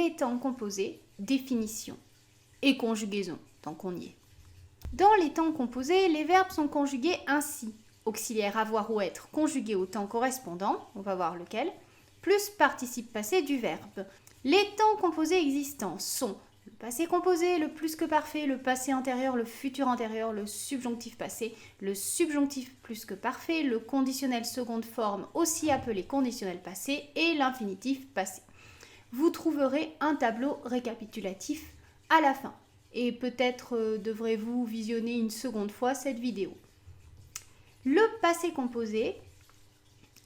les temps composés, définition et conjugaison, tant qu'on y est. Dans les temps composés, les verbes sont conjugués ainsi. Auxiliaire avoir ou être conjugué au temps correspondant, on va voir lequel, plus participe passé du verbe. Les temps composés existants sont le passé composé, le plus que parfait, le passé antérieur, le futur antérieur, le subjonctif passé, le subjonctif plus que parfait, le conditionnel seconde forme, aussi appelé conditionnel passé, et l'infinitif passé. Vous trouverez un tableau récapitulatif à la fin. Et peut-être devrez-vous visionner une seconde fois cette vidéo. Le passé composé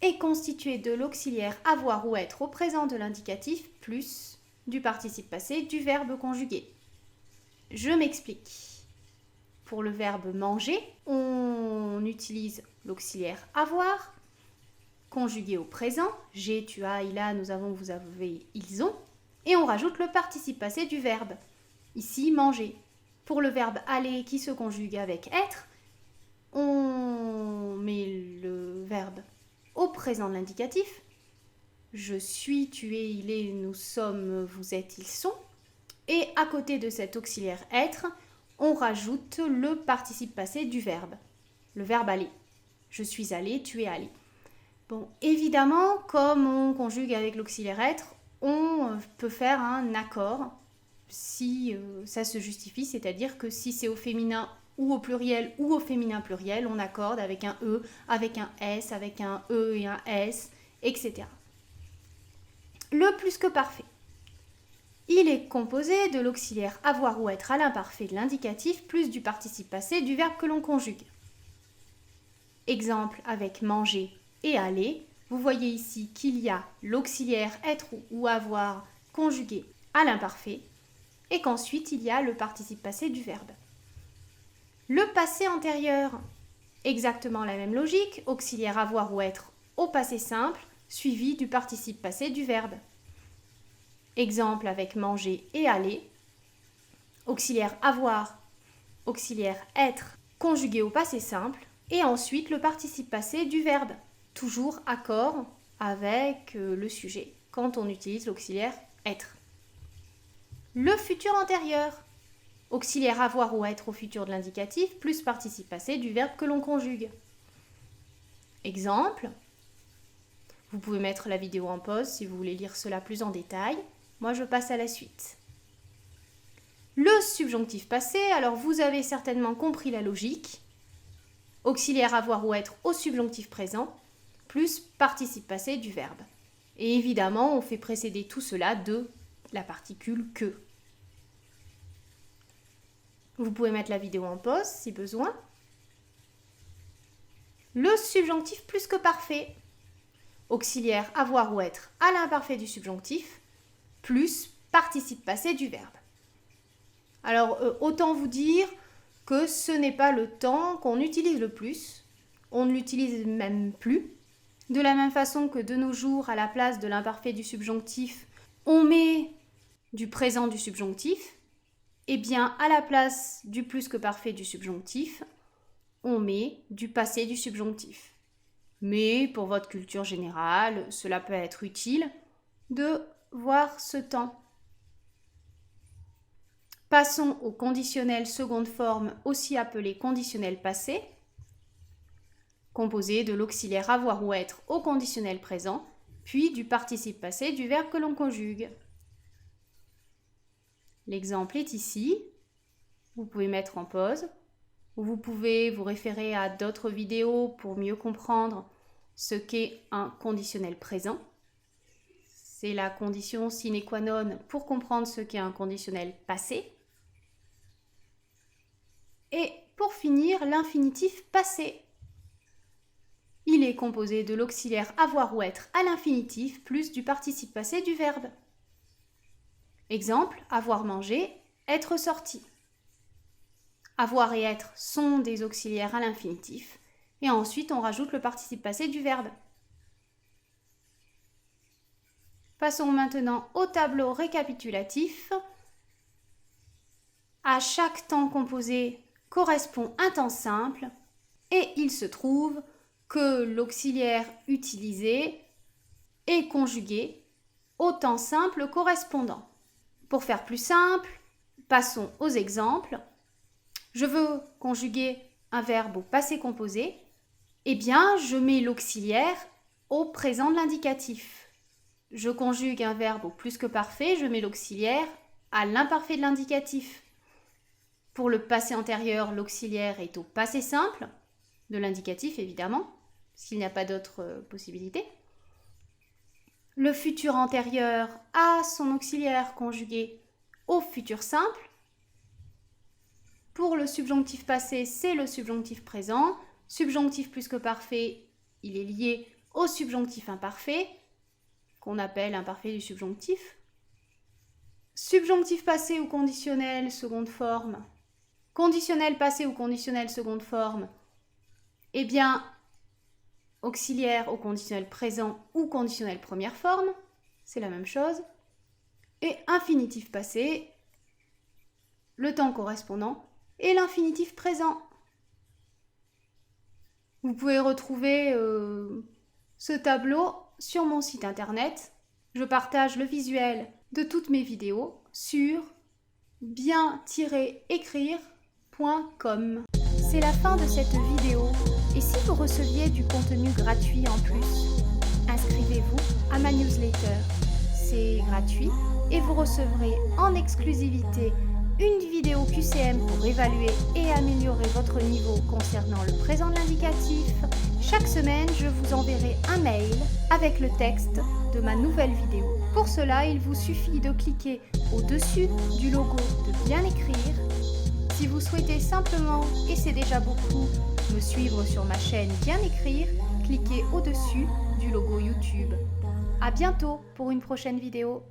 est constitué de l'auxiliaire avoir ou être au présent de l'indicatif plus du participe passé du verbe conjugué. Je m'explique. Pour le verbe manger, on utilise l'auxiliaire avoir conjugué au présent. J'ai, tu as, il a, nous avons, vous avez, ils ont. Et on rajoute le participe passé du verbe. Ici, manger. Pour le verbe aller qui se conjugue avec être, on met le verbe au présent de l'indicatif. Je suis, tu es, il est, nous sommes, vous êtes, ils sont. Et à côté de cet auxiliaire être, on rajoute le participe passé du verbe. Le verbe aller. Je suis allé, tu es allé. Bon, évidemment, comme on conjugue avec l'auxiliaire être, on peut faire un accord si ça se justifie, c'est-à-dire que si c'est au féminin ou au pluriel ou au féminin pluriel, on accorde avec un E, avec un S, avec un E et un S, etc. Le plus que parfait. Il est composé de l'auxiliaire avoir ou être à l'imparfait de l'indicatif plus du participe passé du verbe que l'on conjugue. Exemple avec manger et aller. Vous voyez ici qu'il y a l'auxiliaire être ou avoir conjugué à l'imparfait et qu'ensuite il y a le participe passé du verbe. Le passé antérieur, exactement la même logique, auxiliaire avoir ou être au passé simple, suivi du participe passé du verbe. Exemple avec manger et aller, auxiliaire avoir, auxiliaire être, conjugué au passé simple, et ensuite le participe passé du verbe, toujours accord avec le sujet, quand on utilise l'auxiliaire être. Le futur antérieur, auxiliaire avoir ou être au futur de l'indicatif, plus participe passé du verbe que l'on conjugue. Exemple, vous pouvez mettre la vidéo en pause si vous voulez lire cela plus en détail. Moi, je passe à la suite. Le subjonctif passé, alors vous avez certainement compris la logique. Auxiliaire avoir ou être au subjonctif présent, plus participe passé du verbe. Et évidemment, on fait précéder tout cela de la particule que. Vous pouvez mettre la vidéo en pause si besoin. Le subjonctif plus que parfait. Auxiliaire avoir ou être à l'imparfait du subjonctif, plus participe passé du verbe. Alors, autant vous dire que ce n'est pas le temps qu'on utilise le plus. On ne l'utilise même plus. De la même façon que de nos jours, à la place de l'imparfait du subjonctif, on met du présent du subjonctif. Eh bien, à la place du plus que parfait du subjonctif, on met du passé du subjonctif. Mais pour votre culture générale, cela peut être utile de voir ce temps. Passons au conditionnel seconde forme, aussi appelé conditionnel passé, composé de l'auxiliaire avoir ou être au conditionnel présent, puis du participe passé du verbe que l'on conjugue. L'exemple est ici. Vous pouvez mettre en pause, ou vous pouvez vous référer à d'autres vidéos pour mieux comprendre ce qu'est un conditionnel présent. C'est la condition sine qua non pour comprendre ce qu'est un conditionnel passé. Et pour finir, l'infinitif passé. Il est composé de l'auxiliaire avoir ou être à l'infinitif plus du participe passé du verbe. Exemple, avoir mangé, être sorti. Avoir et être sont des auxiliaires à l'infinitif. Et ensuite, on rajoute le participe passé du verbe. Passons maintenant au tableau récapitulatif. À chaque temps composé correspond un temps simple et il se trouve que l'auxiliaire utilisé est conjugué au temps simple correspondant. Pour faire plus simple, passons aux exemples. Je veux conjuguer un verbe au passé composé. Eh bien, je mets l'auxiliaire au présent de l'indicatif. Je conjugue un verbe au plus que parfait, je mets l'auxiliaire à l'imparfait de l'indicatif. Pour le passé antérieur, l'auxiliaire est au passé simple, de l'indicatif évidemment, s'il n'y a pas d'autre possibilité. Le futur antérieur a son auxiliaire conjugué au futur simple. Pour le subjonctif passé, c'est le subjonctif présent. Subjonctif plus que parfait, il est lié au subjonctif imparfait, qu'on appelle imparfait du subjonctif. Subjonctif passé ou conditionnel, seconde forme. Conditionnel passé ou conditionnel, seconde forme. Eh bien, auxiliaire au conditionnel présent ou conditionnel première forme, c'est la même chose. Et infinitif passé, le temps correspondant, et l'infinitif présent. Vous pouvez retrouver ce tableau sur mon site internet. Je partage le visuel de toutes mes vidéos sur bien-écrire.com. C'est la fin de cette vidéo. Et si vous receviez du contenu gratuit en plus, inscrivez-vous à ma newsletter. C'est gratuit et vous recevrez en exclusivité une vidéo QCM pour évaluer et améliorer votre niveau concernant le présent de l'indicatif. Chaque semaine, je vous enverrai un mail avec le texte de ma nouvelle vidéo. Pour cela, il vous suffit de cliquer au-dessus du logo de Bien écrire. Si vous souhaitez simplement, et c'est déjà beaucoup, me suivre sur ma chaîne Bien écrire, cliquez au-dessus du logo YouTube. À bientôt pour une prochaine vidéo.